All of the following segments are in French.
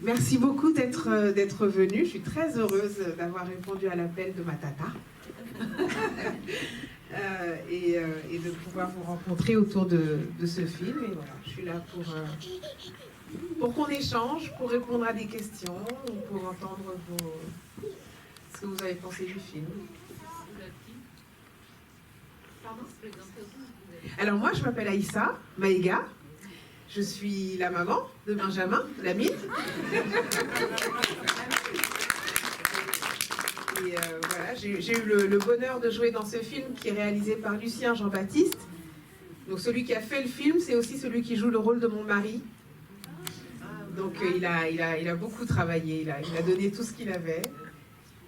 Merci beaucoup d'être venu. Je suis très heureuse d'avoir répondu à l'appel de ma tata. Et de pouvoir vous rencontrer autour de ce film. Et voilà, je suis là pour qu'on échange, pour répondre à des questions, ou pour entendre ce que vous avez pensé du film. Pardon ? Alors moi, je m'appelle Aïssa Maïga. Je suis la maman de Benjamin, Lamine. Et voilà, j'ai eu le bonheur de jouer dans ce film qui est réalisé par Lucien Jean-Baptiste. Donc celui qui a fait le film, c'est aussi celui qui joue le rôle de mon mari. Donc il a beaucoup travaillé, il a donné tout ce qu'il avait.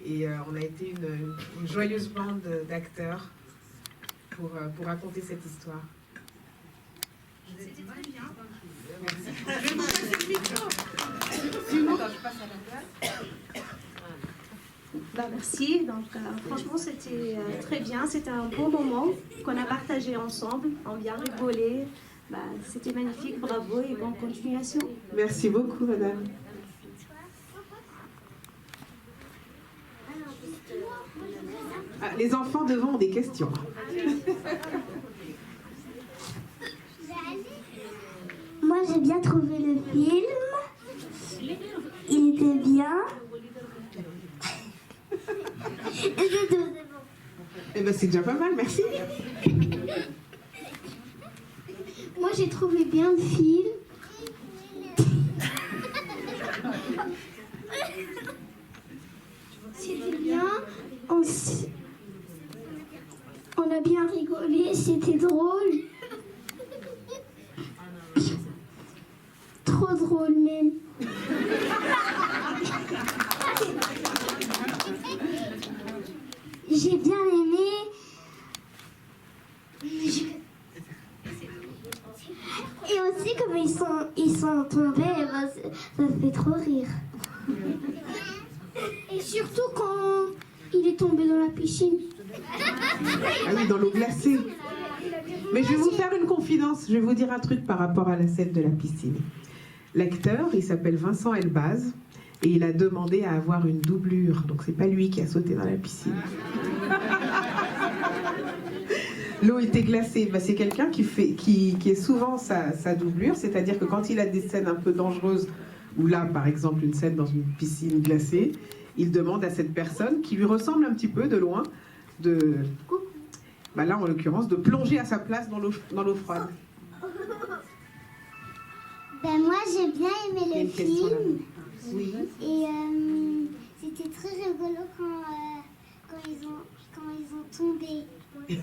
Et on a été une joyeuse bande d'acteurs pour raconter cette histoire. C'était très bien. Merci. Je vais vous passer le micro. Sinon, je passe à la place. Merci. Donc, franchement, c'était très bien. C'était un bon moment qu'on a partagé ensemble. On a bien rigolé. C'était magnifique. Bravo et bonne continuation. Merci beaucoup, madame. Ah, les enfants devant ont des questions. Moi, j'ai bien trouvé le film. Il était bien. Eh ben, c'est déjà pas mal, merci. Moi, j'ai trouvé bien le film. C'était bien. On a bien rigolé. C'était drôle. Trop drôle même. J'ai bien aimé. Et aussi comme ils sont tombés, ça fait trop rire. Et surtout quand il est tombé dans la piscine. Ah oui, dans l'eau glacée. Mais je vais vous faire une confidence, je vais vous dire un truc par rapport à la scène de la piscine. L'acteur, il s'appelle Vincent Elbaz, et il a demandé à avoir une doublure. Donc c'est pas lui qui a sauté dans la piscine. L'eau était glacée. C'est quelqu'un qui est souvent sa doublure, c'est-à-dire que quand il a des scènes un peu dangereuses, ou là par exemple une scène dans une piscine glacée, il demande à cette personne qui lui ressemble un petit peu de loin, là en l'occurrence, de plonger à sa place dans l'eau froide. Moi j'ai bien aimé le film. Oui. Et c'était très rigolo quand ils ont tombé. Je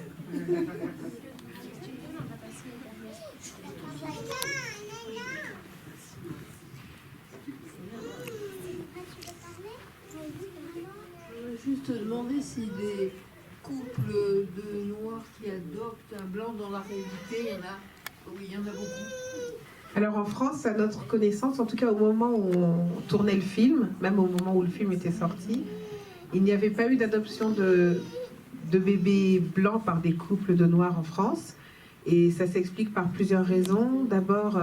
voulais juste te demander si des couples de noirs qui adoptent un blanc dans la réalité, il y en a. Oui, il y en a beaucoup. Alors en France, à notre connaissance, en tout cas au moment où on tournait le film, même au moment où le film était sorti, il n'y avait pas eu d'adoption de bébés blancs par des couples de noirs en France. Et ça s'explique par plusieurs raisons. D'abord,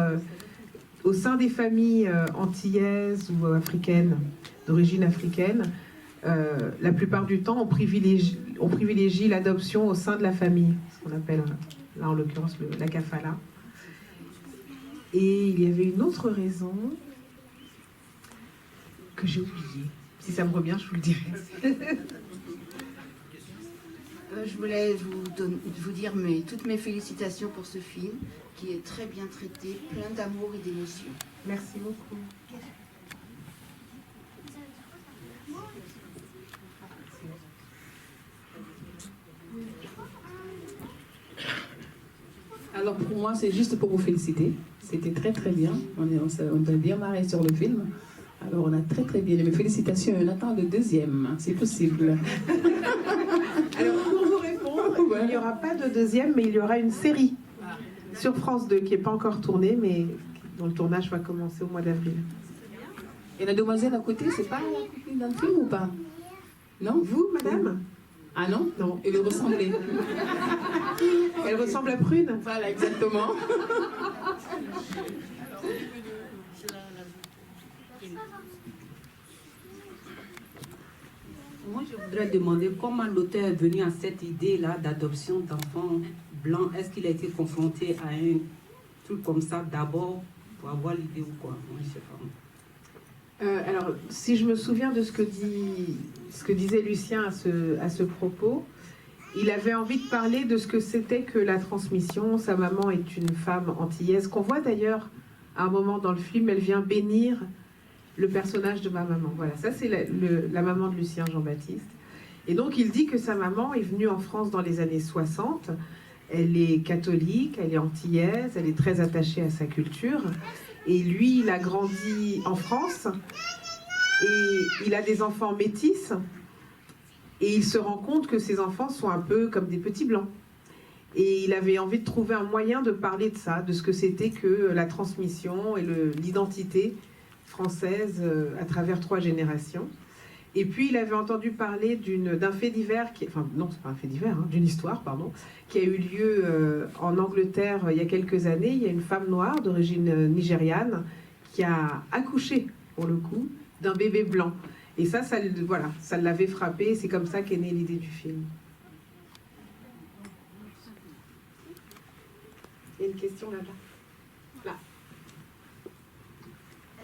au sein des familles antillaises ou africaines, d'origine africaine, la plupart du temps, on privilégie l'adoption au sein de la famille, ce qu'on appelle, là en l'occurrence, la kafala. Et il y avait une autre raison que j'ai oubliée. Si ça me revient, je vous le dirai. Je voulais vous dire toutes mes félicitations pour ce film qui est très bien traité, plein d'amour et d'émotion. Merci beaucoup. Alors pour moi, c'est juste pour vous féliciter. C'était très très bien. On a bien marré sur le film. Alors on a très très bien aimé. Félicitations. On attend le deuxième, c'est possible. Alors pour vous répondre, il n'y aura pas de deuxième, mais il y aura une série sur France 2 qui n'est pas encore tournée, mais dont le tournage va commencer au mois d'avril. Et la demoiselle à côté, c'est pas la copine d'un film ou pas? Non? Vous, madame? Ah non? Non. Elle ressemblait. Elle ressemble à Prune? Voilà, exactement. Moi, je voudrais demander comment l'auteur est venu à cette idée-là d'adoption d'enfants blancs. Est-ce qu'il a été confronté à un truc comme ça d'abord pour avoir l'idée ou quoi? Moi, je sais pas. Alors, si je me souviens de ce que disait Lucien à ce propos, il avait envie de parler de ce que c'était que la transmission. Sa maman est une femme antillaise, qu'on voit d'ailleurs à un moment dans le film, elle vient bénir le personnage de ma maman. Voilà, ça c'est la maman de Lucien Jean-Baptiste. Et donc il dit que sa maman est venue en France dans les années 60. Elle est catholique, elle est antillaise, elle est très attachée à sa culture. Et lui, il a grandi en France et il a des enfants métis. Et il se rend compte que ses enfants sont un peu comme des petits blancs. Et il avait envie de trouver un moyen de parler de ça, de ce que c'était que la transmission et l'identité française à travers 3 générations. Et puis il avait entendu parler d'un fait divers, enfin non, c'est pas un fait divers, hein, d'une histoire, pardon, qui a eu lieu en Angleterre il y a quelques années. Il y a une femme noire d'origine nigériane qui a accouché, pour le coup, d'un bébé blanc. Et ça voilà, ça l'avait frappé. C'est comme ça qu'est née l'idée du film. Il y a une question là-bas. Là.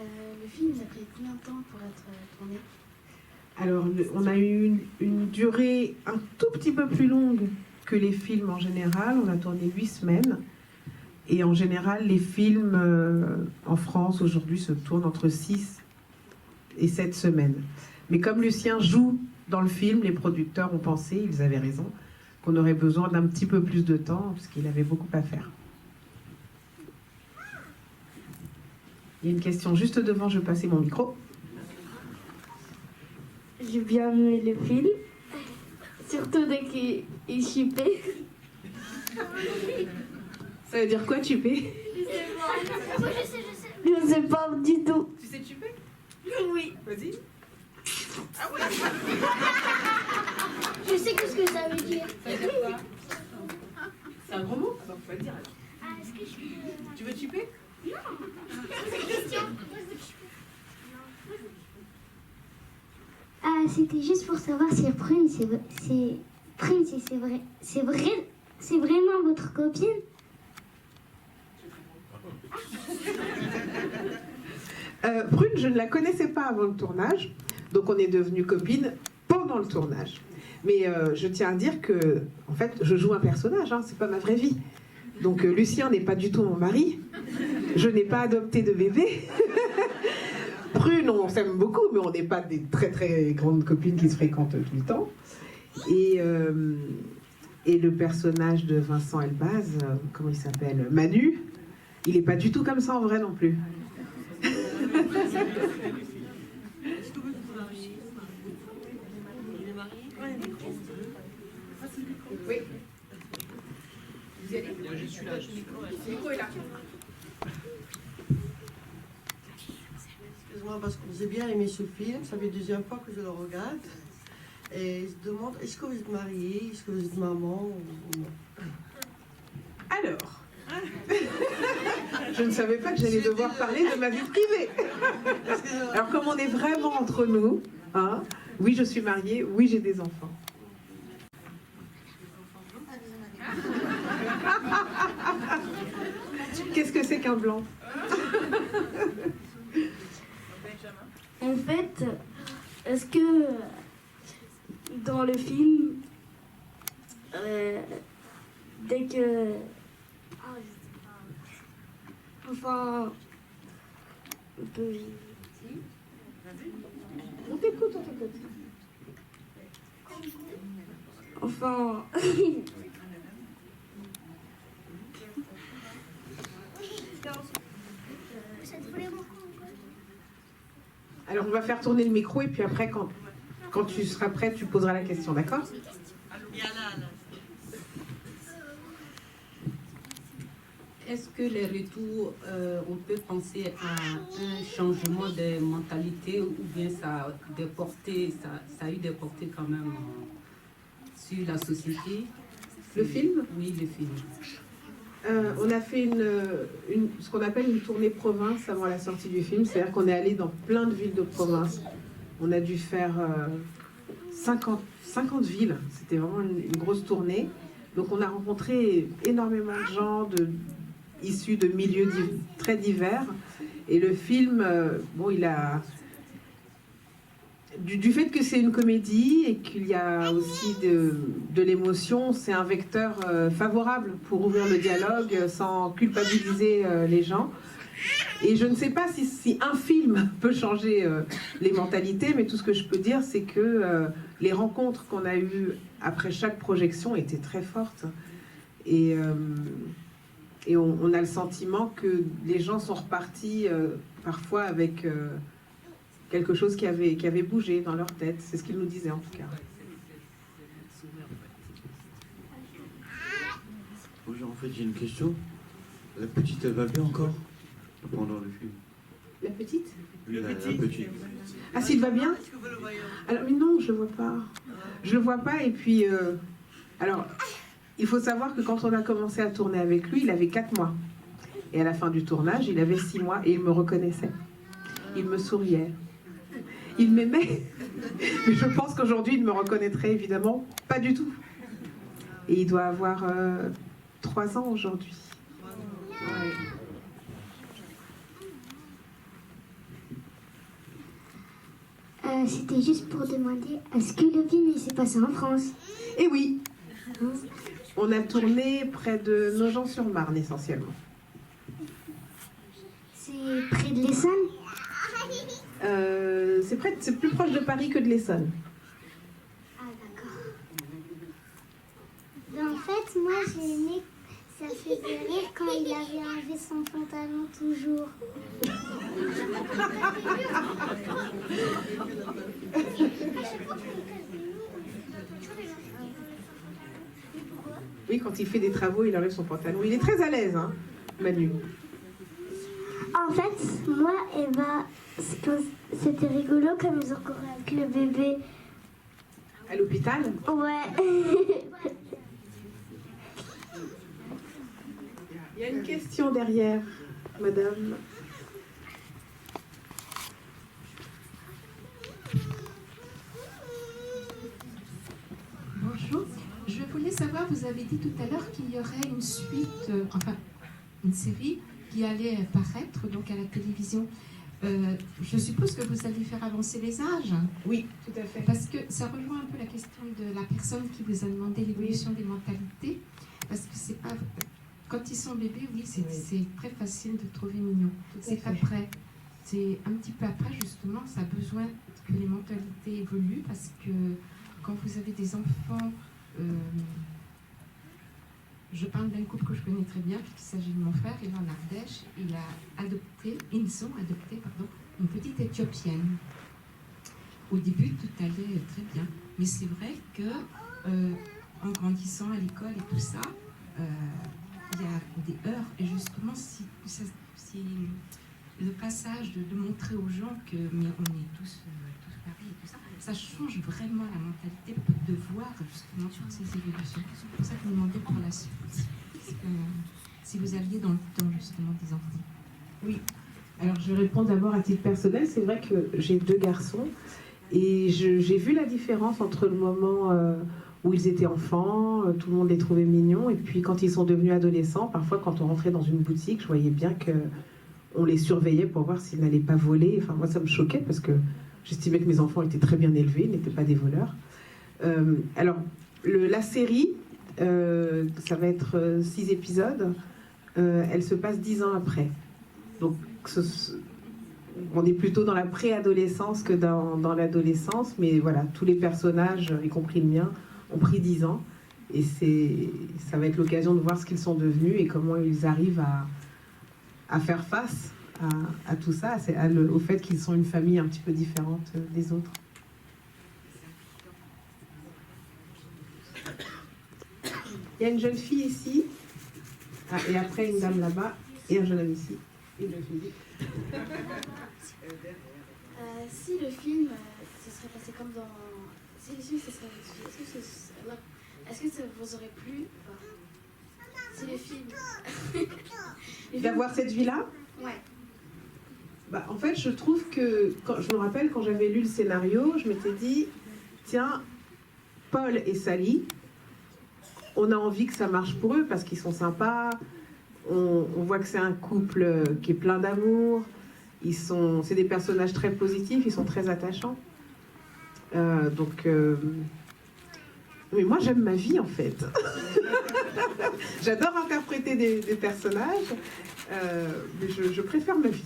Le film, il a pris combien de temps pour être tourné? Alors, on a eu une durée un tout petit peu plus longue que les films en général. On a tourné 8 semaines. Et en général, les films en France aujourd'hui se tournent entre 6 et 7 semaines. Mais comme Lucien joue dans le film, les producteurs ont pensé, ils avaient raison, qu'on aurait besoin d'un petit peu plus de temps parce qu'il avait beaucoup à faire. Il y a une question juste devant, je vais passer mon micro. J'ai bien aimé le film, surtout dès qu'il chipait. Ça veut dire quoi, chipper? Je sais pas du tout. Tu sais chipper? Oui. Vas-y. Je sais que ce que ça veut dire. Ça veut dire quoi? C'est un gros mot? Alors, faut le dire alors. Est-ce que je peux... Tu veux chipper? Non. C'est une question. Ah, c'était juste pour savoir si Prune, c'est vrai. C'est vraiment votre copine? Prune, je ne la connaissais pas avant le tournage, donc on est devenues copines pendant le tournage. Mais je tiens à dire que, en fait, je joue un personnage, hein, c'est pas ma vraie vie. Donc Lucien n'est pas du tout mon mari, je n'ai pas adopté de bébé. Prune, on s'aime beaucoup, mais on n'est pas des très très grandes copines qui se fréquentent tout le temps. Et le personnage de Vincent Elbaz, comment il s'appelle, Manu, il n'est pas du tout comme ça en vrai non plus. Oui. Vous y allez? Je suis là. Le micro est là. Excuse-moi, parce que j'ai bien aimé ce film. Ça fait la 2e fois que je le regarde. Et je demande, est-ce que vous êtes mariée? Est-ce que vous êtes maman ou non? Alors, je ne savais pas que j'allais devoir parler de ma vie privée. Alors, comme on est vraiment entre nous, hein, oui, je suis mariée, oui, j'ai des enfants. Qu'est-ce que c'est qu'un blanc? En fait, est-ce que dans le film, dès que... Enfin... On t'écoute, on t'écoute. Enfin... Alors, on va faire tourner le micro et puis après, quand tu seras prêt, tu poseras la question, d'accord? Est-ce que les retours, on peut penser à un changement de mentalité ou bien ça a eu des portées quand même sur la société? Le film? Oui, le film. On a fait ce qu'on appelle une tournée province avant la sortie du film, c'est-à-dire qu'on est allé dans plein de villes de province. On a dû faire 50 villes, c'était vraiment une grosse tournée. Donc on a rencontré énormément de gens issus de milieux très divers. Et le film, il a... Du fait que c'est une comédie et qu'il y a aussi de l'émotion, c'est un vecteur favorable pour ouvrir le dialogue sans culpabiliser les gens. Et je ne sais pas si un film peut changer les mentalités, mais tout ce que je peux dire, c'est que les rencontres qu'on a eues après chaque projection étaient très fortes. Et on a le sentiment que les gens sont repartis parfois avec quelque chose qui avait bougé dans leur tête. C'est ce qu'ils nous disaient en tout cas. Bonjour, en fait j'ai une question. La petite, elle va bien encore pendant le film? La petite? Oui, la petite. Ah, s'il va bien? Alors, mais non, je le vois pas. Je le vois pas, et puis... alors, il faut savoir que quand on a commencé à tourner avec lui, il avait 4 mois. Et à la fin du tournage, il avait 6 mois, et il me reconnaissait. Il me souriait. Il m'aimait. Mais je pense qu'aujourd'hui, il me reconnaîtrait évidemment pas du tout. Et il doit avoir 3 ans aujourd'hui. Ouais. C'était juste pour demander, est-ce que le film il s'est passé en France? Eh oui. On a tourné près de Nogent-sur-Marne essentiellement. C'est près de l'Essonne? C'est plus proche de Paris que de l'Essonne. Ah d'accord. Ben, en fait, moi j'ai aimé, ça faisait rire quand il avait enlevé son pantalon toujours. Oui, quand il fait des travaux, il enlève son pantalon. Il est très à l'aise, hein, Manu. En fait, moi, Eva, c'était rigolo comme ils ont couru avec le bébé. À l'hôpital? Ouais. Il y a une question derrière, madame. Bonjour. Je voulais savoir, vous avez dit tout à l'heure qu'il y aurait une suite, une série qui allait paraître donc à la télévision. Je suppose que vous allez faire avancer les âges. Oui, tout à fait. Parce que ça rejoint un peu la question de la personne qui vous a demandé l'évolution des mentalités. Parce que c'est pas... Quand ils sont bébés, oui, c'est très facile de trouver mignon. C'est après. C'est un petit peu après, justement, ça a besoin que les mentalités évoluent. Parce que quand vous avez des enfants... je parle d'un couple que je connais très bien, puisqu'il s'agit de mon frère, il est en Ardèche. Ils ont adopté une petite Éthiopienne. Au début, tout allait très bien. Mais c'est vrai que en grandissant à l'école et tout ça, il y a des heurts. Et justement, si le passage de montrer aux gens que mais on est tous pareils et tout ça, ça change vraiment la mentalité de voir justement toutes ces évolutions. C'est pour ça que je me demandais pour la suite. Si vous aviez dans le temps justement des enfants. Oui. Alors je réponds d'abord à titre personnel. C'est vrai que j'ai 2 garçons et j'ai vu la différence entre le moment où ils étaient enfants, tout le monde les trouvait mignons, et puis quand ils sont devenus adolescents, parfois quand on rentrait dans une boutique, je voyais bien qu'on les surveillait pour voir s'ils n'allaient pas voler. Enfin moi ça me choquait parce que j'estimais que mes enfants étaient très bien élevés, n'étaient pas des voleurs. Alors la série, ça va être 6 épisodes, elle se passe 10 ans après. Donc on est plutôt dans la préadolescence que dans l'adolescence, mais voilà, tous les personnages, y compris le mien, ont pris 10 ans, et ça va être l'occasion de voir ce qu'ils sont devenus et comment ils arrivent à faire face à tout ça, au fait qu'ils sont une famille un petit peu différente des autres. Il y a une jeune fille ici, et après une dame là-bas, et un jeune homme ici. Une jeune fille. Si le film se serait passé comme dans... Si le film se serait... Est-ce que ça vous aurait plu? C'est le film. D'avoir cette vie-là? Ouais. Bah, en fait, je trouve que, je me rappelle quand j'avais lu le scénario, je m'étais dit, tiens, Paul et Sally, on a envie que ça marche pour eux parce qu'ils sont sympas, on voit que c'est un couple qui est plein d'amour, c'est des personnages très positifs, ils sont très attachants. Mais moi j'aime ma vie en fait. J'adore interpréter des personnages, mais je préfère ma vie.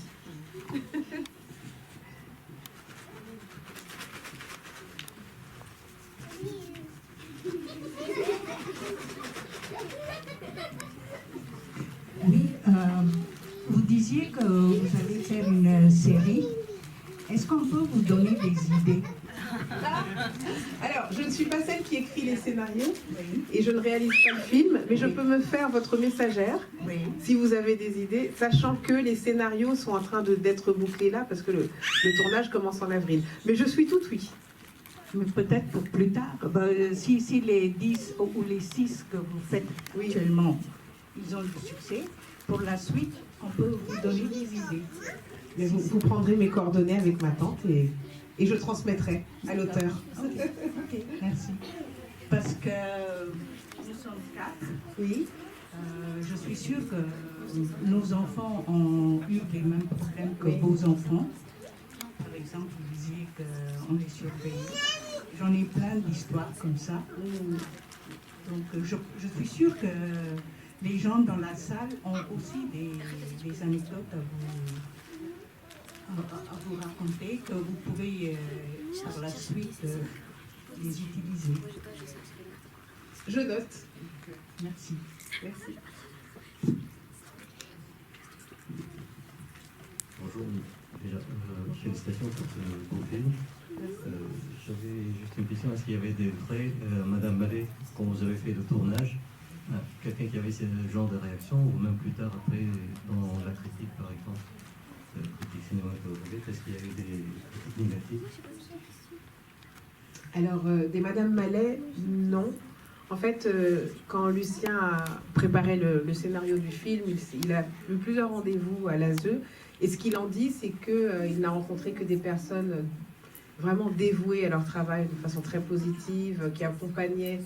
Oui, vous disiez que vous allez faire une série. Est-ce qu'on peut vous donner des idées? Alors, je ne suis pas celle qui écrit les scénarios et je ne réalise pas le film, mais je peux me faire votre messagère si vous avez des idées, sachant que les scénarios sont en train d'être bouclés là parce que le tournage commence en avril. Mais je suis toute oui. Mais peut-être pour plus tard. Si les 10 ou les 6 que vous faites actuellement, ils ont du succès, pour la suite, on peut vous donner des idées. Mais vous prendrez mes coordonnées avec ma tante et je transmettrai à l'auteur. Ok, merci. Parce que nous sommes 4. Oui. Je suis sûre que nos enfants ont eu les mêmes problèmes que vos enfants. Par exemple, vous disiez qu'on est surveillé. J'en ai plein d'histoires comme ça. Donc, je suis sûre que les gens dans la salle ont aussi des anecdotes à vous raconter, que vous pouvez par la suite les utiliser. Je note. Merci. Merci. Bonjour, déjà, félicitations pour ce beau film. J'avais juste une question, est-ce qu'il y avait des vrais, Madame Mallet, quand vous avez fait le tournage, quelqu'un qui avait ce genre de réaction, ou même plus tard, après, dans la critique, par exemple, critique cinématographique, est-ce qu'il y a eu des critiques négatives? Alors, des Madame Mallet, non. En fait, quand Lucien a préparé le scénario du film, il a eu plusieurs rendez-vous à l'ASE, et ce qu'il en dit, c'est qu'il n'a rencontré que des personnes vraiment dévouées à leur travail de façon très positive, qui accompagnaient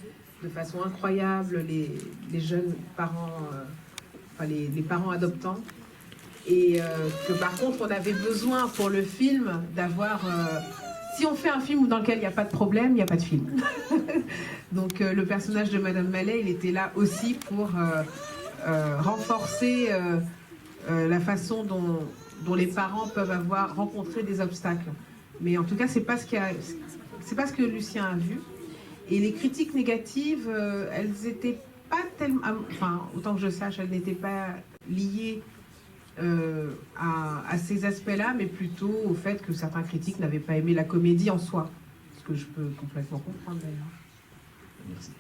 de façon incroyable les jeunes parents, les parents adoptants. Et que par contre, on avait besoin pour le film d'avoir... si on fait un film dans lequel il n'y a pas de problème, il n'y a pas de film. Donc le personnage de Madame Mallet, il était là aussi pour renforcer la façon dont les parents peuvent avoir rencontré des obstacles. Mais en tout cas, c'est pas ce que Lucien a vu. Et les critiques négatives, elles n'étaient pas tellement... Enfin, autant que je sache, elles n'étaient pas liées à ces aspects-là, mais plutôt au fait que certains critiques n'avaient pas aimé la comédie en soi. Ce que je peux complètement comprendre d'ailleurs. Merci.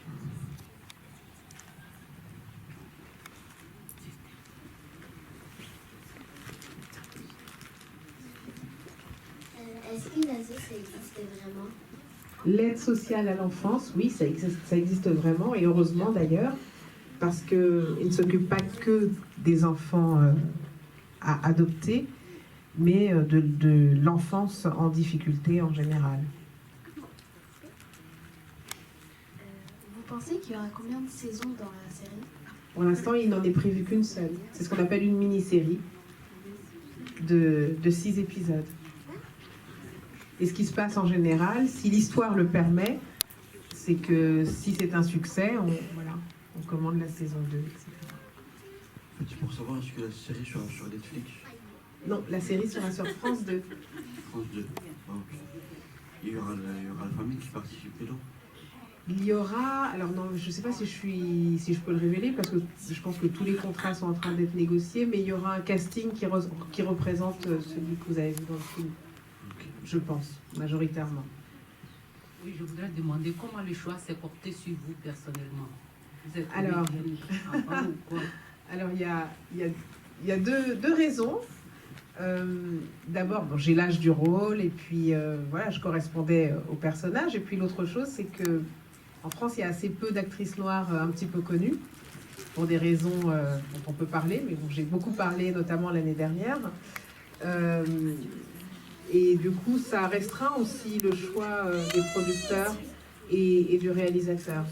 Est-ce que l'ASE, ça existe vraiment? L'aide sociale à l'enfance, oui, ça existe vraiment, et heureusement d'ailleurs, parce qu'il ne s'occupe pas que des enfants à adopter, mais de l'enfance en difficulté en général. Vous pensez qu'il y aura combien de saisons dans la série? Pour l'instant, il n'en est prévu qu'une seule. C'est ce qu'on appelle une mini-série de 6 épisodes. Et ce qui se passe en général, si l'histoire le permet, c'est que si c'est un succès, on commande la saison 2, etc. Petit pour savoir, est-ce que la série sera sur Netflix? Non, la série sera sur France 2. France 2. Ah, ok. Il y aura la famille qui participe dedans? Il y aura, alors non, je ne sais pas si je peux le révéler, parce que je pense que tous les contrats sont en train d'être négociés, mais il y aura un casting qui représente celui que vous avez vu dans le film. Je pense, majoritairement. Oui, je voudrais demander comment le choix s'est porté sur vous personnellement. Vous êtes Alors, enfant ou quoi? Alors il y a deux raisons. D'abord, j'ai l'âge du rôle, et puis voilà, je correspondais au personnage. Et puis l'autre chose, c'est que en France, il y a assez peu d'actrices noires un petit peu connues. pour des raisons dont on peut parler, mais dont j'ai beaucoup parlé, notamment l'année dernière. Et du coup, ça restreint aussi le choix des producteurs et du réalisateur.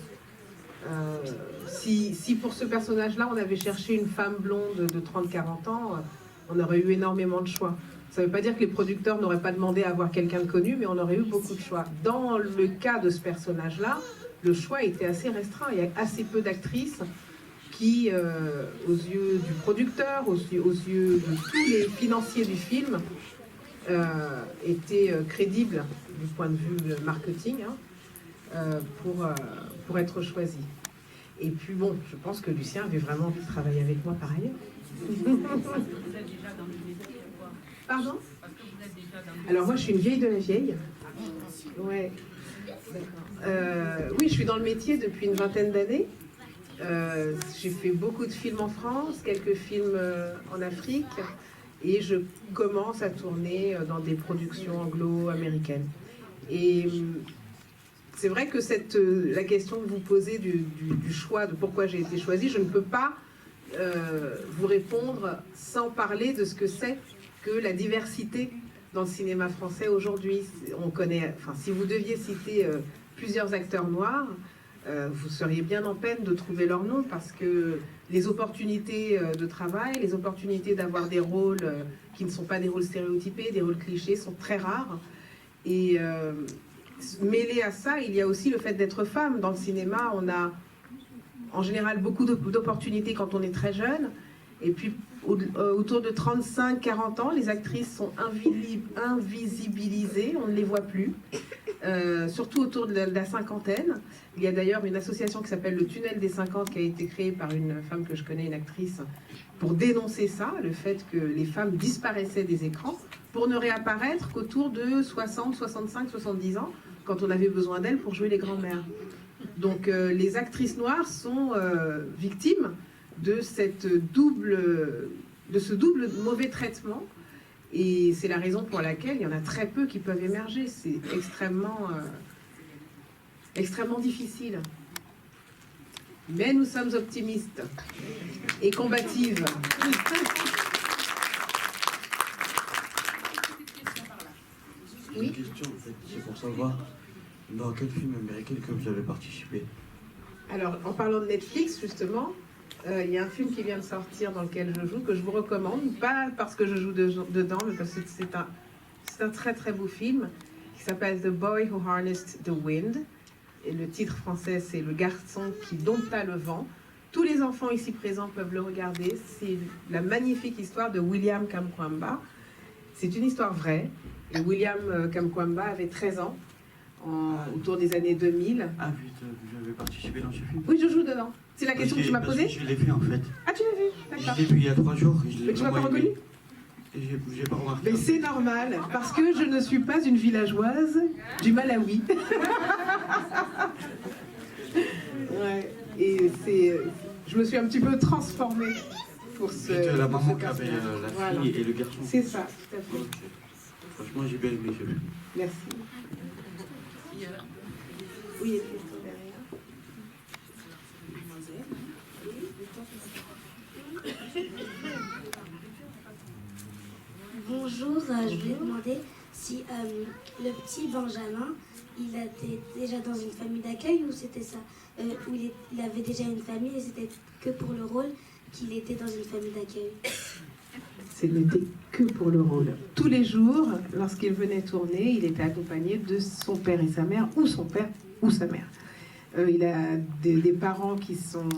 Si pour ce personnage-là, on avait cherché une femme blonde de 30-40 ans, on aurait eu énormément de choix. Ça ne veut pas dire que les producteurs n'auraient pas demandé à avoir quelqu'un de connu, mais on aurait eu beaucoup de choix. Dans le cas de ce personnage-là, le choix était assez restreint. Il y a assez peu d'actrices qui, aux yeux du producteur, aux yeux de tous les financiers du film, étaient crédibles du point de vue marketing, pour être choisis. Et puis bon, je pense que Lucien avait vraiment envie de travailler avec moi par ailleurs. Pardon? Alors moi je suis une vieille de la vieille. Ouais. Oui, je suis dans le métier depuis une vingtaine d'années. J'ai fait beaucoup de films en France, quelques films en Afrique, et je commence à tourner dans des productions anglo-américaines. Et c'est vrai que la question que vous posez du choix, de pourquoi j'ai été choisie, je ne peux pas vous répondre sans parler de ce que c'est que la diversité dans le cinéma français aujourd'hui. On connaît, enfin, si vous deviez citer plusieurs acteurs noirs, vous seriez bien en peine de trouver leur nom, parce que les opportunités de travail, les opportunités d'avoir des rôles qui ne sont pas des rôles stéréotypés, des rôles clichés, sont très rares. Et mêlé à ça, il y a aussi le fait d'être femme. Dans le cinéma, on a en général beaucoup d'opportunités quand on est très jeune. Et puis, autour de 35-40 ans, les actrices sont invisibilisées, on ne les voit plus. Surtout autour de la cinquantaine. Il y a d'ailleurs une association qui s'appelle le Tunnel des 50 qui a été créée par une femme que je connais, une actrice, pour dénoncer ça, le fait que les femmes disparaissaient des écrans, pour ne réapparaître qu'autour de 60, 65, 70 ans, quand on avait besoin d'elles pour jouer les grands-mères. Donc les actrices noires sont victimes de ce double mauvais traitement, et c'est la raison pour laquelle il y en a très peu qui peuvent émerger. C'est extrêmement difficile. Mais nous sommes optimistes et combatives. Oui. Une question, en fait, c'est pour savoir dans quel film américain que vous avez participé. Alors, en parlant de Netflix, justement, il y a un film qui vient de sortir dans lequel je joue, que je vous recommande, pas parce que je joue dedans, mais parce que c'est un très très beau film qui s'appelle The Boy Who Harnessed the Wind. Et le titre français, c'est Le garçon qui dompta le vent. Tous les enfants ici présents peuvent le regarder. C'est la magnifique histoire de William Kamkwamba. C'est une histoire vraie. Et William Kamkwamba avait 13 ans autour des années 2000. Ah, vous avez participé dans ce film? Oui, je joue dedans. C'est la question que tu m'as posée? Je l'ai fait en fait. Ah, tu l'as vu? D'accord. Je l'ai vu il y a 3 jours. Mais tu m'as pas reconnu? J'ai pas remarqué. Mais c'est normal, parce que je ne suis pas une villageoise du Malawi. Ouais, et je me suis un petit peu transformée pour ce. C'était la maman qui avait la fille, voilà, et le garçon. C'est ça, tout à fait. Okay. Franchement, j'ai bien aimé ce film. Merci. Oui, il y a une question derrière. Bonjour, je voulais demander si le petit Benjamin, il était déjà dans une famille d'accueil, ou c'était ça, où il avait déjà une famille et c'était que pour le rôle qu'il était dans une famille d'accueil. Ce n'était que pour le rôle. Tous les jours, lorsqu'il venait tourner, il était accompagné de son père et sa mère, ou son père ou sa mère. Il a des parents qui sont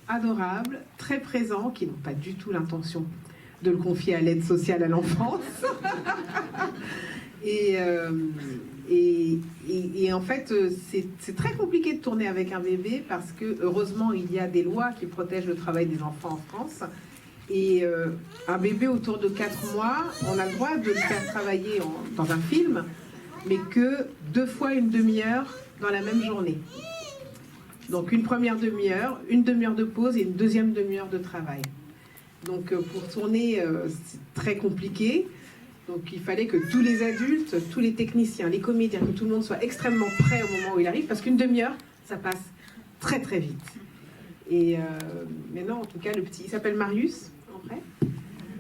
adorables, très présents, qui n'ont pas du tout l'intention de le confier à l'aide sociale à l'enfance. Et en fait, c'est très compliqué de tourner avec un bébé, parce que heureusement, il y a des lois qui protègent le travail des enfants en France. Et un bébé autour de 4 mois, on a le droit de le faire travailler dans un film, mais que 2 fois une demi-heure dans la même journée. Donc une première demi-heure, une demi-heure de pause et une deuxième demi-heure de travail. Donc pour tourner, c'est très compliqué. Donc il fallait que tous les adultes, tous les techniciens, les comédiens, que tout le monde soit extrêmement prêt au moment où il arrive, parce qu'une demi-heure, ça passe très très vite. Et mais non, en tout cas, le petit, il s'appelle Marius, en vrai.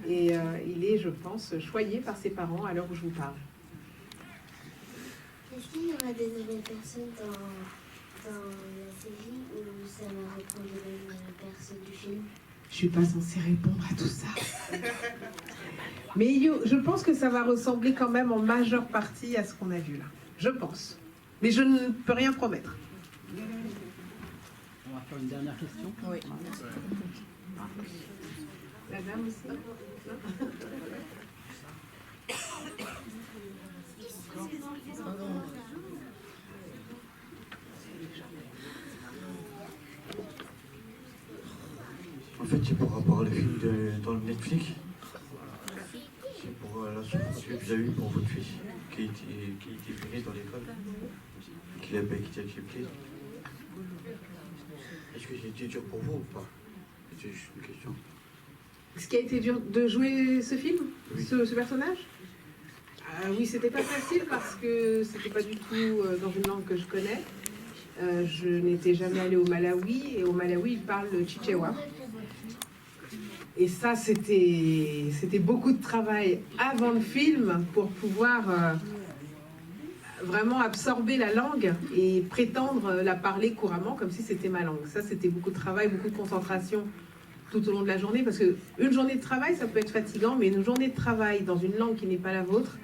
Et il est, je pense, choyé par ses parents à l'heure où je vous parle. Est-ce qu'il y aura des nouvelles personnes dans la série ou ça va reprendre les mêmes personnes du film? Je suis pas censée répondre à tout ça. Mais je pense que ça va ressembler quand même en majeure partie à ce qu'on a vu là. Je pense. Mais je ne peux rien promettre. On va faire une dernière question. Oui. La dame aussi. En fait, c'est par rapport au film dans le Netflix. C'est pour la souffrance que vous avez eue pour votre fils, qui a été viré dans l'école, qu'il n'a pas été accepté. Est-ce que c'était dur pour vous ou pas? C'était juste une question. Ce qui a été dur de jouer ce film, oui. ce personnage? Oui, c'était pas facile parce que c'était pas du tout dans une langue que je connais. Je n'étais jamais allée au Malawi et au Malawi ils parlent le Chichewa. Et ça c'était beaucoup de travail avant le film pour pouvoir vraiment absorber la langue et prétendre la parler couramment comme si c'était ma langue. Ça c'était beaucoup de travail, beaucoup de concentration tout au long de la journée parce qu'une journée de travail ça peut être fatigant mais une journée de travail dans une langue qui n'est pas la vôtre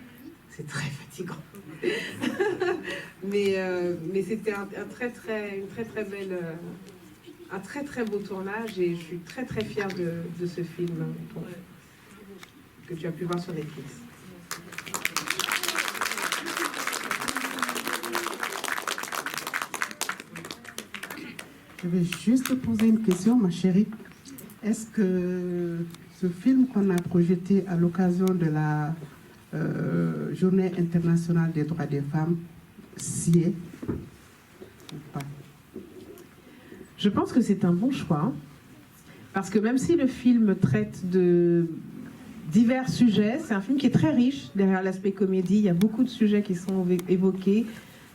c'est très fatigant. mais c'était un très beau tournage et je suis très fière de ce film que tu as pu voir sur Netflix. Je vais juste poser une question, ma chérie. Est-ce que ce film qu'on a projeté à l'occasion de la Journée internationale des droits des femmes s'y est ou pas? Je pense que c'est un bon choix, parce que même si le film traite de divers sujets, c'est un film qui est très riche derrière l'aspect comédie. Il y a beaucoup de sujets qui sont évoqués.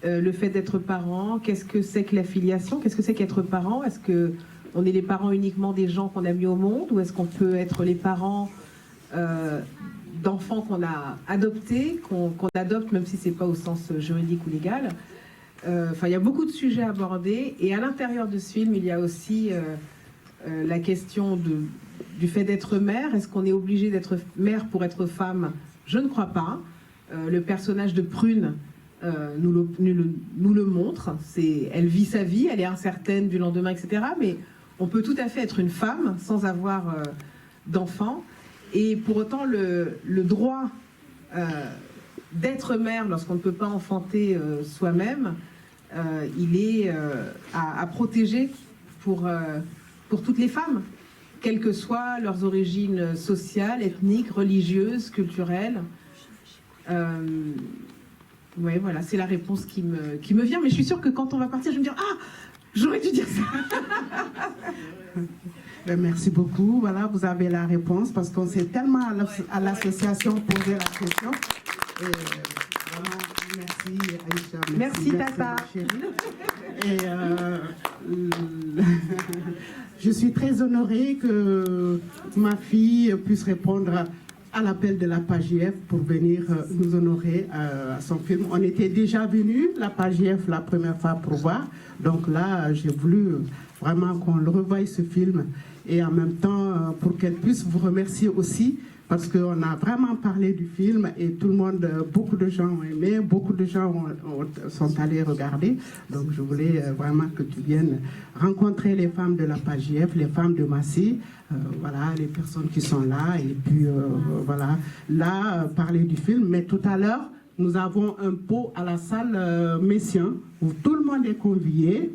Le fait d'être parent, qu'est-ce que c'est que la filiation, qu'est-ce que c'est qu'être parent? Est-ce qu'on est les parents uniquement des gens qu'on a mis au monde, ou est-ce qu'on peut être les parents d'enfants qu'on a adoptés, qu'on adopte même si c'est pas au sens juridique ou légal? Enfin, il y a beaucoup de sujets abordés et à l'intérieur de ce film, il y a aussi la question du fait d'être mère. Est-ce qu'on est obligé d'être mère pour être femme? Je ne crois pas. Le personnage de Prune nous le montre. Elle vit sa vie, elle est incertaine du lendemain, etc. Mais on peut tout à fait être une femme sans avoir d'enfant. Et pour autant, le droit d'être mère lorsqu'on ne peut pas enfanter soi-même, il est à protéger pour toutes les femmes, quelles que soient leurs origines sociales, ethniques, religieuses, culturelles. Ouais, voilà, c'est la réponse qui me vient. Mais je suis sûre que quand on va partir, je vais me dire « Ah, j'aurais dû dire ça !» Merci beaucoup. Voilà, vous avez la réponse parce qu'on s'est tellement à l'association posé la question. Et vraiment, merci Aïcha. Merci Tata. Et je suis très honorée que ma fille puisse répondre à l'appel de la PAJF pour venir nous honorer à son film. On était déjà venus, la PAJF, la première fois pour voir. Donc là, j'ai voulu vraiment qu'on le revoie ce film. Et en même temps, pour qu'elle puisse vous remercier aussi, parce qu'on a vraiment parlé du film et tout le monde, beaucoup de gens ont aimé, beaucoup de gens sont allés regarder. Donc je voulais vraiment que tu viennes rencontrer les femmes de la PAJF, les femmes de Massy, voilà, les personnes qui sont là, et puis voilà, là, parler du film. Mais tout à l'heure, nous avons un pot à la salle Messiaen, où tout le monde est convié.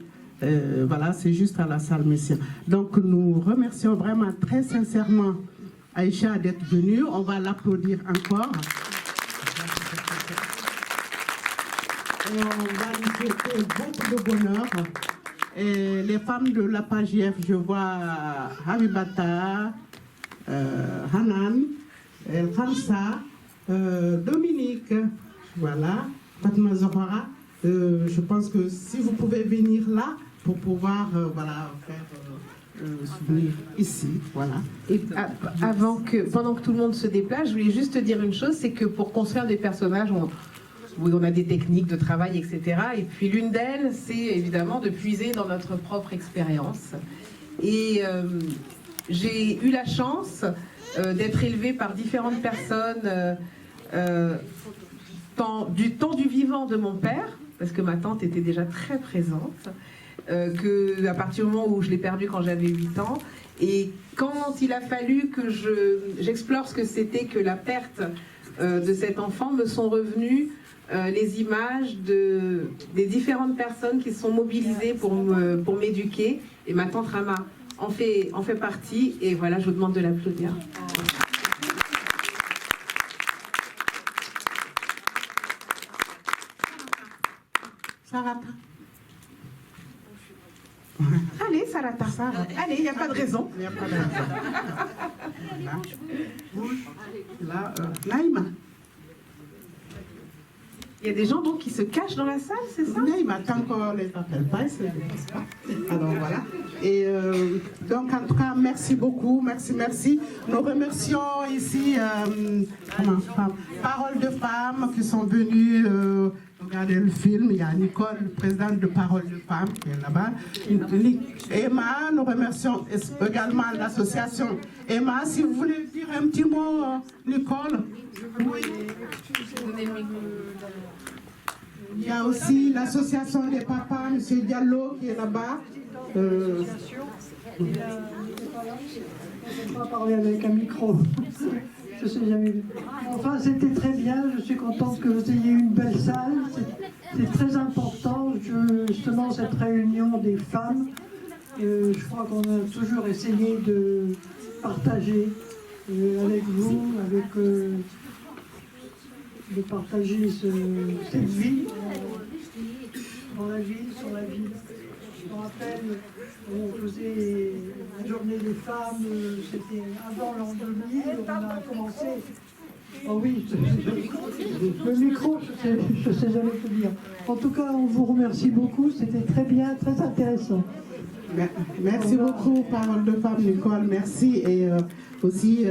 Voilà, c'est juste à la salle Messiaen. Donc nous remercions vraiment très sincèrement Aïcha d'être venue. On va l'applaudir encore. Et on va lui souhaiter beaucoup de bonheur. Et les femmes de la PAJF, je vois Habibata, Hanan, Khamsa, Dominique, voilà, Fatma Zohara. Je pense que si vous pouvez venir là pour pouvoir voilà, faire souvenir ici, voilà. Et pendant que tout le monde se déplace, je voulais juste te dire une chose, c'est que pour construire des personnages, on a des techniques de travail, etc. Et puis l'une d'elles, c'est évidemment de puiser dans notre propre expérience. Et j'ai eu la chance d'être élevée par différentes personnes du temps du vivant de mon père, parce que ma tante était déjà très présente, à partir du moment où je l'ai perdue quand j'avais 8 ans. Et quand il a fallu que j'explore ce que c'était que la perte de cet enfant, me sont revenues les images des différentes personnes qui se sont mobilisées pour m'éduquer. Et ma tante Rama en fait partie. Et voilà, je vous demande de l'applaudir. Sarata. Allez, Sarata. Allez, il n'y a pas de raison. Il n'y a pas de raison. Là, Naïma. Il y a des gens donc qui se cachent dans la salle, c'est ça? Naïma, tant qu'on les appelle pas, c'est pas. Alors voilà. Et donc en tout cas, merci beaucoup, merci. Nous remercions ici Parole de Femmes qui sont venues regarder le film. Il y a Nicole, présidente de Parole de Femmes, qui est là-bas. Emma, nous remercions également l'association Emma. Si vous voulez dire un petit mot, Nicole. Oui. Il y a aussi l'association des papas, M. Diallo, qui est là-bas. Je ne vais pas parler avec un micro. Je sais jamais vu. Enfin, c'était très bien. Je suis contente que vous ayez une belle salle. C'est très important, justement, cette réunion des femmes. Je crois qu'on a toujours essayé de partager avec vous, de partager cette vie dans la ville, sur la ville. Je me rappelle, on faisait la journée des femmes, c'était avant l'an 2000, on a commencé. Oh oui, le micro, je sais jamais te dire. En tout cas, on vous remercie beaucoup, c'était très bien, très intéressant. Merci beaucoup, Parole de Femmes, Nicole, merci. Et aussi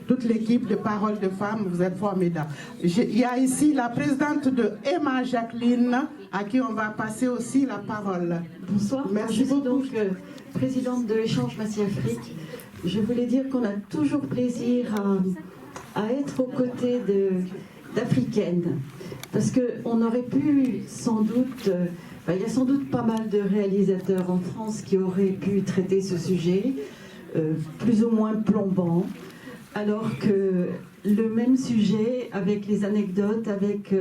toute l'équipe de Parole de Femmes, vous êtes formidables. Il y a ici la présidente de Emma, Jacqueline, à qui on va passer aussi la parole. Bonsoir, merci beaucoup. Donc présidente de l'échange Massy-Afrique. Je voulais dire qu'on a toujours plaisir à être aux côtés d'Africaines, parce qu'on aurait pu sans doute... il y a sans doute pas mal de réalisateurs en France qui auraient pu traiter ce sujet, plus ou moins plombant, alors que le même sujet, avec les anecdotes, avec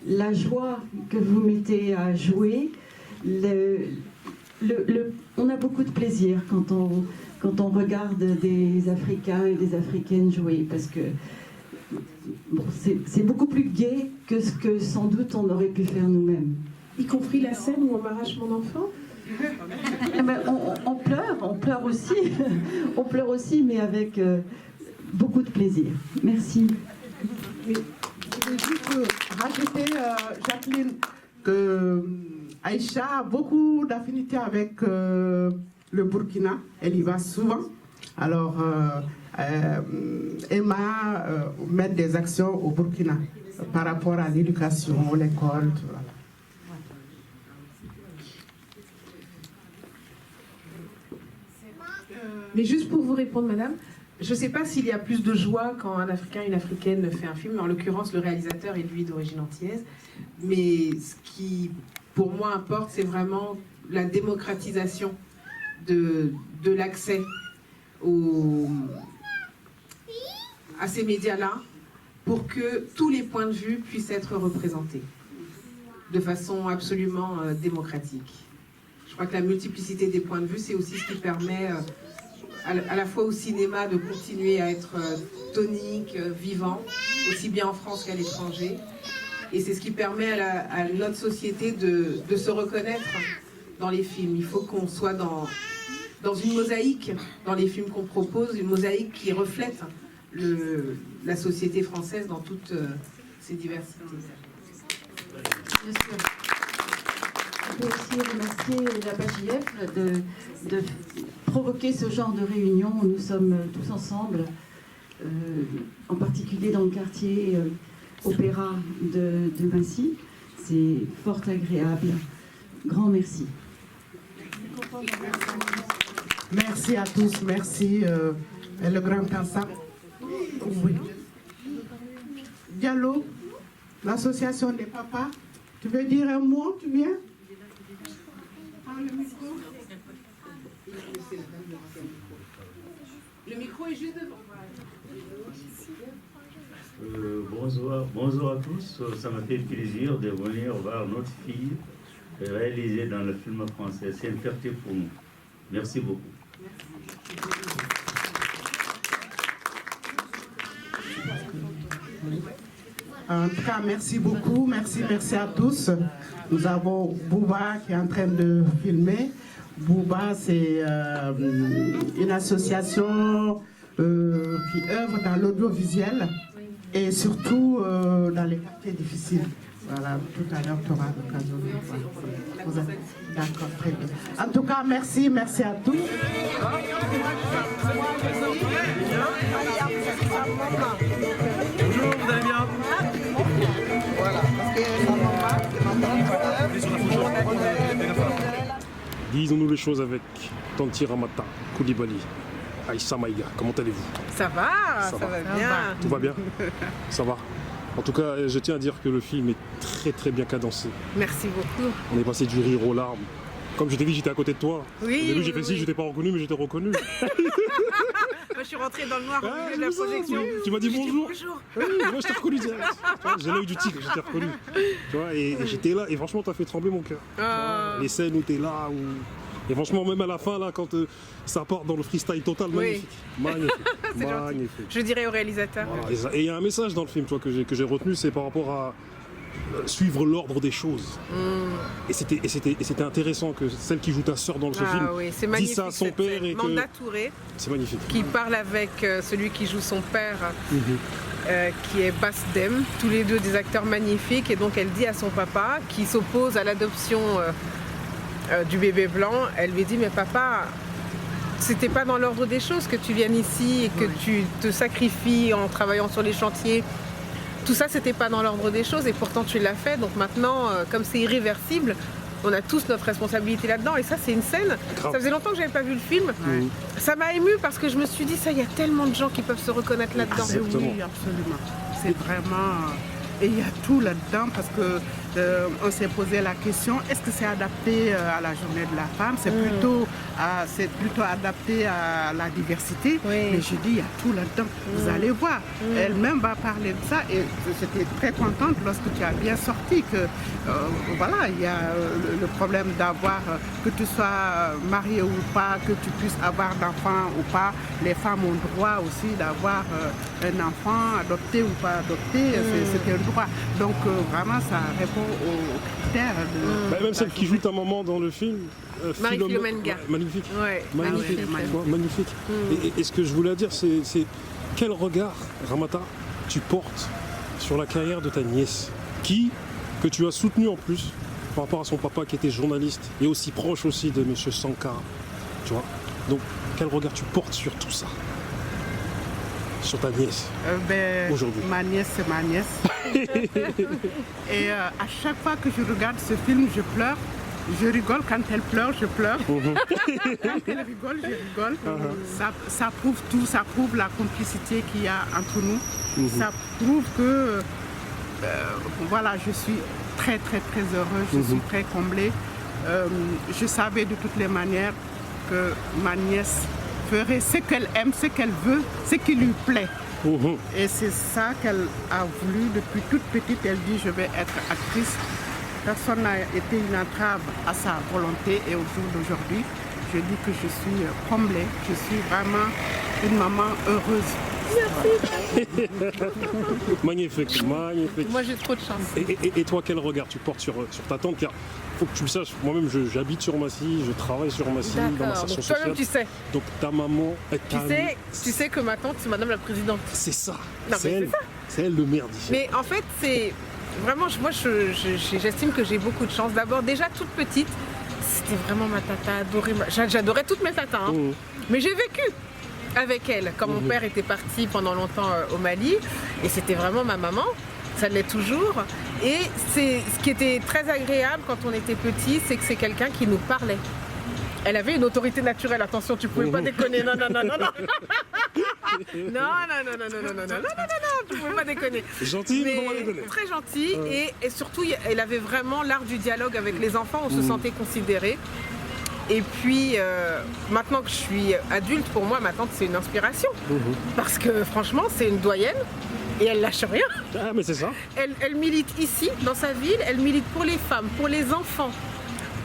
la joie que vous mettez à jouer, on a beaucoup de plaisir quand on regarde des Africains et des Africaines jouer, parce que c'est beaucoup plus gai que ce que sans doute on aurait pu faire nous-mêmes. Y compris la scène où on m'arrache mon enfant? On pleure aussi, on pleure aussi, mais avec beaucoup de plaisir. Merci. Je voulais juste rajouter, Jacqueline, que Aïcha a beaucoup d'affinités avec le Burkina. Elle y va souvent. Alors, Emma met des actions au Burkina par rapport à l'éducation, l'école, tout ça. Mais juste pour vous répondre, madame, je ne sais pas s'il y a plus de joie quand un Africain, une Africaine fait un film. En l'occurrence, le réalisateur est lui d'origine antillaise. Mais ce qui, pour moi, importe, c'est vraiment la démocratisation de l'accès à ces médias-là, pour que tous les points de vue puissent être représentés de façon absolument démocratique. Je crois que la multiplicité des points de vue, c'est aussi ce qui permet à la fois au cinéma de continuer à être tonique, vivant, aussi bien en France qu'à l'étranger. Et c'est ce qui permet à notre société de se reconnaître dans les films. Il faut qu'on soit dans une mosaïque dans les films qu'on propose, une mosaïque qui reflète la société française dans toutes ses diversités. Bien sûr. peux aussi remercier la PAJF de provoquer ce genre de réunion où nous sommes tous ensemble, en particulier dans le quartier Opéra de Massy. C'est fort agréable. Grand merci. Merci à tous, merci. Et le grand Kansa. Oui. Diallo, l'association des papas. Tu veux dire un mot, tu viens? Le micro est juste devant. Bonjour à tous. Ça m'a fait plaisir de venir voir notre fille réalisée dans le film français. C'est une fierté pour nous. Merci beaucoup. En tout cas, merci beaucoup, merci à tous. Nous avons Bouba qui est en train de filmer. Bouba, c'est une association qui œuvre dans l'audiovisuel et surtout dans les quartiers difficiles. Voilà, tout à l'heure, tu auras l'occasion de voir. D'accord, très bien. En tout cas, merci à tous. Bonjour, vous allez bien? Voilà, disons-nous les choses avec Tanti Ramata Koulibaly. Aïssa Maïga, comment allez-vous? Ça va bien. Tout va bien? Ça va. En tout cas, je tiens à dire que le film est très très bien cadencé. Merci beaucoup. On est passé du rire aux larmes. Comme je t'ai dit, j'étais à côté de toi. Oui. Au début, j'ai fait si, je t'ai pas reconnu, mais je t'ai reconnu. Moi, je suis rentrée dans le noir au milieu de la projection. Tu m'as dit bonjour. Bonjour. Oui, moi, je t'ai reconnu direct. J'ai l'œil du tigre, je t'ai reconnu. Tu vois, et j'étais là, et franchement, t'as fait trembler mon cœur. Les scènes où t'es là, où... Et franchement, même à la fin, là, quand ça part dans le freestyle total, magnifique. Magnifique. Magnifique. Je dirais au réalisateur. Voilà. Et il y a un message dans le film, toi, que j'ai retenu, c'est par rapport à suivre l'ordre des choses. Et c'était intéressant que celle qui joue ta sœur dans ce film dise ça à son père. Et Manda Touré. C'est magnifique. Qui parle avec celui qui joue son père. Qui est Basdem, tous les deux des acteurs magnifiques, et donc elle dit à son papa qui s'oppose à l'adoption du bébé blanc, elle lui dit mais papa, c'était pas dans l'ordre des choses que tu viennes ici et que tu te sacrifies en travaillant sur les chantiers. Tout ça, c'était pas dans l'ordre des choses et pourtant tu l'as fait. Donc maintenant, comme c'est irréversible, on a tous notre responsabilité là-dedans. Et ça, c'est une scène. Ça faisait longtemps que j'avais pas vu le film. Ça m'a émue parce que je me suis dit, ça, il y a tellement de gens qui peuvent se reconnaître là-dedans. Oui, absolument. C'est vraiment... Et il y a tout là-dedans parce que on s'est posé la question, est-ce que c'est adapté à la journée de la femme? C'est plutôt adapté à la diversité. Mais je dis, il y a tout là-dedans. Vous allez voir. Elle-même va parler de ça et j'étais très contente lorsque tu as bien sorti que voilà, il y a le problème d'avoir, que tu sois marié ou pas, que tu puisses avoir d'enfants ou pas. Les femmes ont droit aussi d'avoir un enfant adopté ou pas adopté. C'est un droit. Donc vraiment, ça répond aux critères de... Même celle qui joue ta maman dans le film. Marie-Philomène Gars. Magnifique. Ouais, magnifique. Magnifique. Et ce que je voulais dire, c'est quel regard, Ramata, tu portes sur la carrière de ta nièce, que tu as soutenue en plus par rapport à son papa qui était journaliste et aussi proche aussi de M. Sankara. Tu vois. Donc, quel regard tu portes sur tout ça? Sur ta nièce aujourd'hui? Ma nièce, c'est ma nièce. Et à chaque fois que je regarde ce film, je pleure. Je rigole quand elle pleure, je pleure. Quand elle rigole, je rigole. Ça prouve tout, ça prouve la complicité qu'il y a entre nous. Ça prouve que voilà, je suis très très très heureuse, je suis très comblée. Je savais de toutes les manières que ma nièce ferait ce qu'elle aime, ce qu'elle veut, ce qui lui plaît. Et c'est ça qu'elle a voulu depuis toute petite. Elle dit, je vais être actrice. Personne n'a été une entrave à sa volonté. Et au jour d'aujourd'hui, je dis que je suis comblée. Je suis vraiment une maman heureuse. Merci. Magnifique, magnifique. Moi, j'ai trop de chance. Et toi, quel regard tu portes sur ta tante? Car faut que tu le saches, moi-même, j'habite sur Massy, je travaille sur Massy, dans ma station sociale. Toi-même, tu sais. Donc ta maman... Tu sais que ma tante, c'est Madame la Présidente. C'est ça. Non, c'est elle. C'est elle le maire d'ici. Mais en fait, c'est... vraiment, moi, j'estime que j'ai beaucoup de chance. D'abord, déjà toute petite, c'était vraiment ma tata adorée. J'adorais toutes mes tatas, hein. Mais j'ai vécu avec elle quand mon père était parti pendant longtemps au Mali. Et c'était vraiment ma maman, ça l'est toujours. Et ce qui était très agréable quand on était petit, c'est que c'est quelqu'un qui nous parlait. Elle avait une autorité naturelle, attention, tu pouvais pas déconner, non, non, non, non, non. Non, tu pouvais pas déconner. Gentil, mais pas déconner. Très gentil, et surtout, elle avait vraiment l'art du dialogue avec les enfants, on se sentait considéré. Et puis, maintenant que je suis adulte, pour moi, ma tante, c'est une inspiration. Parce que franchement, c'est une doyenne. Et elle lâche rien. Ah, mais c'est ça. Elle milite ici, dans sa ville, elle milite pour les femmes, pour les enfants,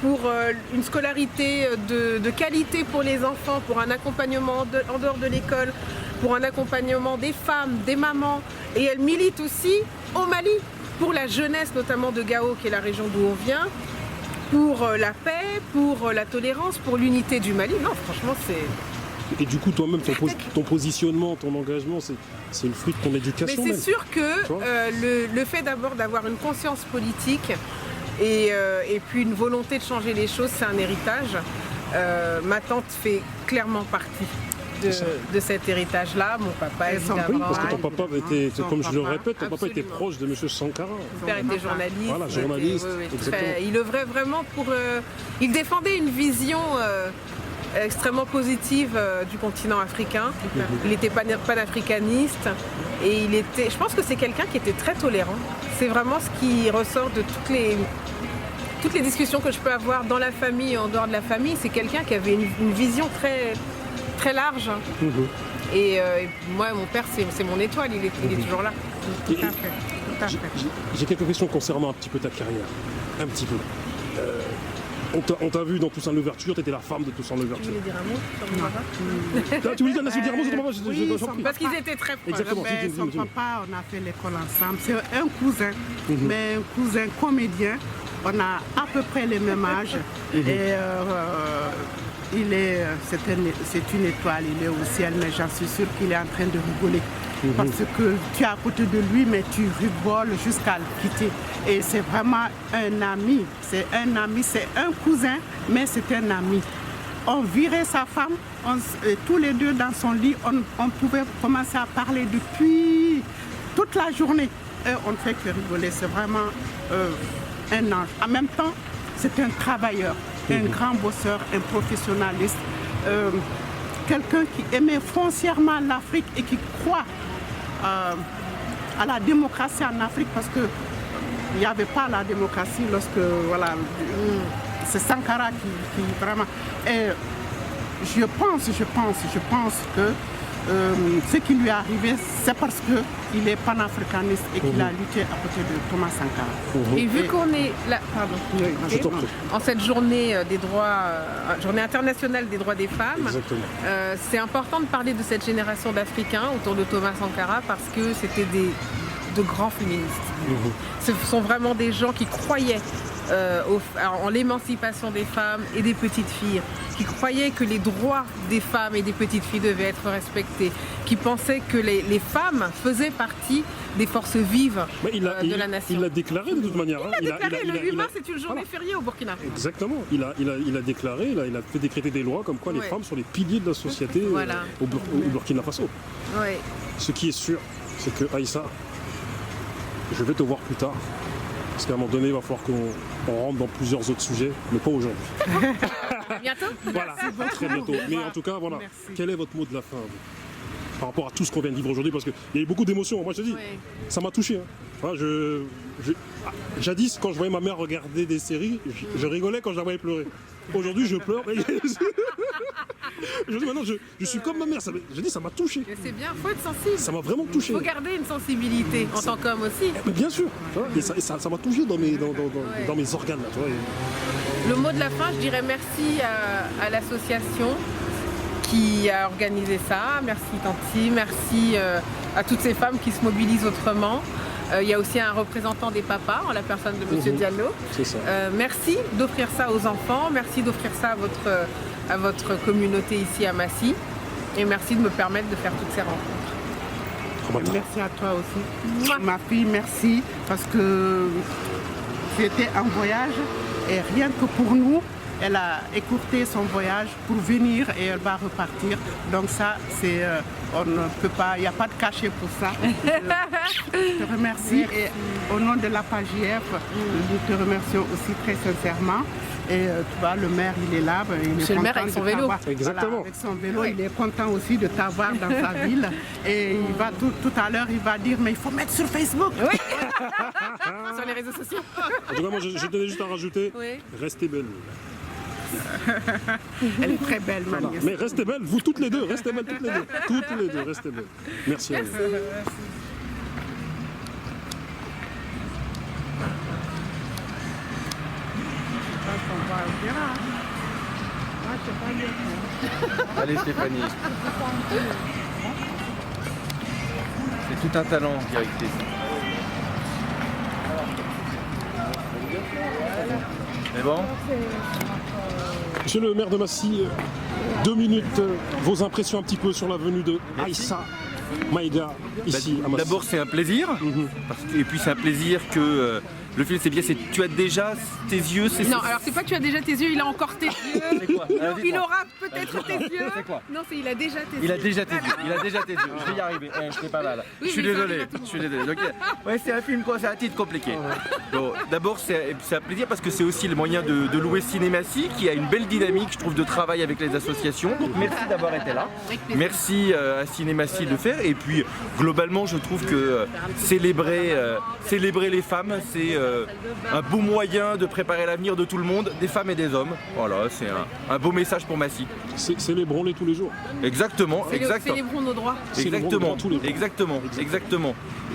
pour une scolarité de qualité pour les enfants, pour un accompagnement en dehors de l'école, pour un accompagnement des femmes, des mamans. Et elle milite aussi au Mali, pour la jeunesse notamment de Gao, qui est la région d'où on vient, pour la paix, pour la tolérance, pour l'unité du Mali. Non, franchement, c'est... Et du coup, toi-même, ton positionnement, ton engagement, c'est le fruit de ton éducation. Mais c'est sûr que le fait d'abord d'avoir une conscience politique et puis une volonté de changer les choses, c'est un héritage. Ma tante fait clairement partie de cet héritage-là. Mon papa, évidemment. Oui, parce que ton papa était, comme je le répète, ton papa était proche de M. Sankara. Mon père était journaliste. Voilà, journaliste. Il œuvrait vraiment pour... il défendait une vision... extrêmement positive du continent africain. Il était panafricaniste et je pense que c'est quelqu'un qui était très tolérant. C'est vraiment ce qui ressort de toutes les discussions que je peux avoir dans la famille et en dehors de la famille. C'est quelqu'un qui avait une vision très, très large. Et moi, mon père, c'est mon étoile, il est toujours là. Tout à fait. J'ai quelques questions concernant un petit peu ta carrière. Un petit peu. On t'a vu dans Toussaint l'ouverture, tu étais la femme de Toussaint l'ouverture. Tu voulais dire un mot sur mon papa? Tu voulais dire un mot sur ton papa? Oui, parce qu'ils étaient très proches. Exactement. Son papa, on a fait l'école ensemble. C'est un cousin, mais un cousin comédien. On a à peu près le même âge. Et c'est une étoile, il est au ciel, mais j'en suis sûre qu'il est en train de rigoler. Parce que tu es à côté de lui, mais tu rigoles jusqu'à le quitter. Et c'est vraiment un ami. C'est un ami, c'est un cousin, mais c'est un ami. On virait sa femme, tous les deux dans son lit, on pouvait commencer à parler depuis toute la journée. Et on ne fait que rigoler, c'est vraiment un ange. En même temps, c'est un travailleur, un grand bosseur, un professionnaliste. Quelqu'un qui aimait foncièrement l'Afrique et qui croit à la démocratie en Afrique, parce qu'il n'y avait pas la démocratie lorsque, voilà, c'est Sankara qui vraiment... Et je pense que ce qui lui est arrivé, c'est parce qu'il est panafricaniste et qu'il a lutté à côté de Thomas Sankara. Et vu qu'on est là, en cette journée des droits, journée internationale des droits des femmes, c'est important de parler de cette génération d'Africains autour de Thomas Sankara parce que c'était de grands féministes. Ce sont vraiment des gens qui croyaient en l'émancipation des femmes et des petites filles, qui croyaient que les droits des femmes et des petites filles devaient être respectés, qui pensaient que les femmes faisaient partie des forces vives de la nation. Il l'a déclaré de toute manière. Il a déclaré, le 8 mars c'est une journée fériée au Burkina. Exactement, il a déclaré, il a fait décréter des lois comme quoi les femmes sont les piliers de la société au Burkina Faso. Ce qui est sûr, c'est que Aïssa, je vais te voir plus tard. Parce qu'à un moment donné, il va falloir qu'on rentre dans plusieurs autres sujets, mais pas aujourd'hui. Bientôt. Voilà, très bientôt. Mais en tout cas, voilà. Quel est votre mot de la fin par rapport à tout ce qu'on vient de vivre aujourd'hui? Parce qu'il y a eu beaucoup d'émotions. Moi, je te dis, ça m'a touché. Voilà, jadis, quand je voyais ma mère regarder des séries, je rigolais quand je la voyais pleurer. Aujourd'hui, je pleure. Je dis maintenant, je suis comme ma mère. Je dis, ça m'a touché. C'est bien, il faut être sensible. Ça m'a vraiment touché. Il faut garder une sensibilité en tant qu'homme aussi. Mais bien sûr. Et ça m'a touché dans mes organes. Là, tu vois. Le mot de la fin, je dirais merci à l'association qui a organisé ça. Merci Tanti, merci à toutes ces femmes qui se mobilisent autrement. Il y a aussi un représentant des papas, en la personne de M. Diallo. C'est ça. Merci d'offrir ça aux enfants, merci d'offrir ça à votre communauté ici à Massy. Et merci de me permettre de faire toutes ces rencontres. Merci à toi aussi. Ma fille, merci, parce que c'était un voyage et rien que pour nous, elle a écourté son voyage pour venir et elle va repartir. Donc ça, c'est, on ne peut pas, il n'y a pas de cachet pour ça. Je te remercie et au nom de la PAJF, nous te remercions aussi très sincèrement. Et tu vois, le maire, il est là. Monsieur le maire avec son vélo. Exactement. Voilà, avec son vélo, il est content aussi de t'avoir dans sa ville. Et il va tout à l'heure, il va dire, mais il faut mettre sur Facebook. Oui. Sur les réseaux sociaux. En tout cas, moi, je tenais juste à rajouter, restez belle. Elle est très belle, voilà. Mais restez belle, vous toutes les deux, restez belles toutes les deux. Toutes les deux, restez belles. Merci à vous. Allez Stéphanie. C'est tout un talent, directrice. C'est bon? Monsieur le maire de Massy, 2 minutes, vos impressions un petit peu sur la venue de Aïssa Maïga ici à Massy. D'abord c'est un plaisir, et puis c'est un plaisir que le film c'est bien, tu as déjà tes yeux. Non, alors c'est pas que tu as déjà tes yeux, il a encore tes yeux. C'est quoi? Alors, il aura peut-être tes yeux. C'est quoi? Non, c'est il a déjà tes yeux. Il a déjà tes yeux, il a déjà tes yeux. Je vais y arriver, je fais pas mal. Oui, je suis désolé, Donc, ouais, c'est un film quoi, c'est un titre compliqué. Bon, d'abord c'est un plaisir parce que c'est aussi le moyen de louer Cinématie qui a une belle dynamique, je trouve, de travail avec les associations. Donc merci d'avoir été là. Merci à Cinématie de le faire. Et puis globalement, je trouve que célébrer les femmes, c'est un beau moyen de préparer l'avenir de tout le monde, des femmes et des hommes. Voilà, c'est un beau message pour Massy. Célébrons-les tous les jours. Exactement, Célébrons nos droits. Exactement.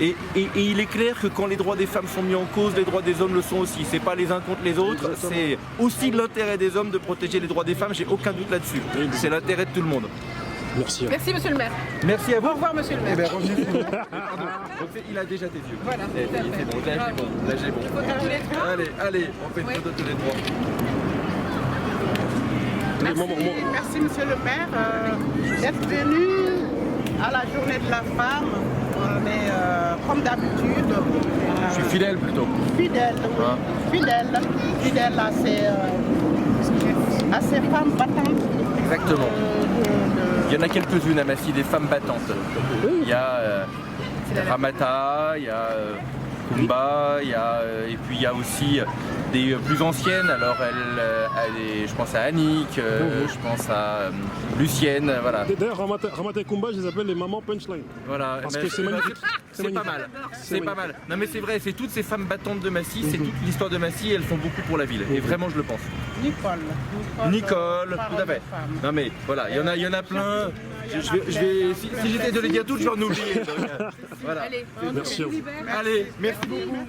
Et il est clair que quand les droits des femmes sont mis en cause, les droits des hommes le sont aussi. C'est pas les uns contre les autres, c'est aussi l'intérêt des hommes de protéger les droits des femmes, j'ai aucun doute là-dessus. C'est l'intérêt de tout le monde. Merci. Merci monsieur le maire. Merci à vous. Au revoir monsieur le maire. Eh bien, revenez. Donc, il a déjà tes yeux. Voilà, c'est bon, là j'ai bon. Allez, on fait une photo tous les trois. Merci monsieur le maire d'être venu à la journée de la femme. On est comme d'habitude. Je suis fidèle plutôt. Fidèle à ces femmes battantes. Exactement. Il y en a quelques-unes à Massy, des femmes battantes. Il y a Ramata, il y a Kumba, et puis il y a aussi des plus anciennes. Alors je pense à Annick, je pense à Lucienne, voilà. D'ailleurs, Ramata et Kumba, je les appelle les mamans punchline. Voilà, parce que c'est magnifique. C'est pas mal. C'est pas mal. Non mais c'est vrai, c'est toutes ces femmes battantes de Massy, c'est toute l'histoire de Massy, elles font beaucoup pour la ville. Et vraiment, je le pense. Nicole, tout à fait. Non mais voilà, il y en a plein. Si j'étais de les dire toutes, je vais en oublier. Donc, voilà. Allez, merci à vous. Allez, merci beaucoup.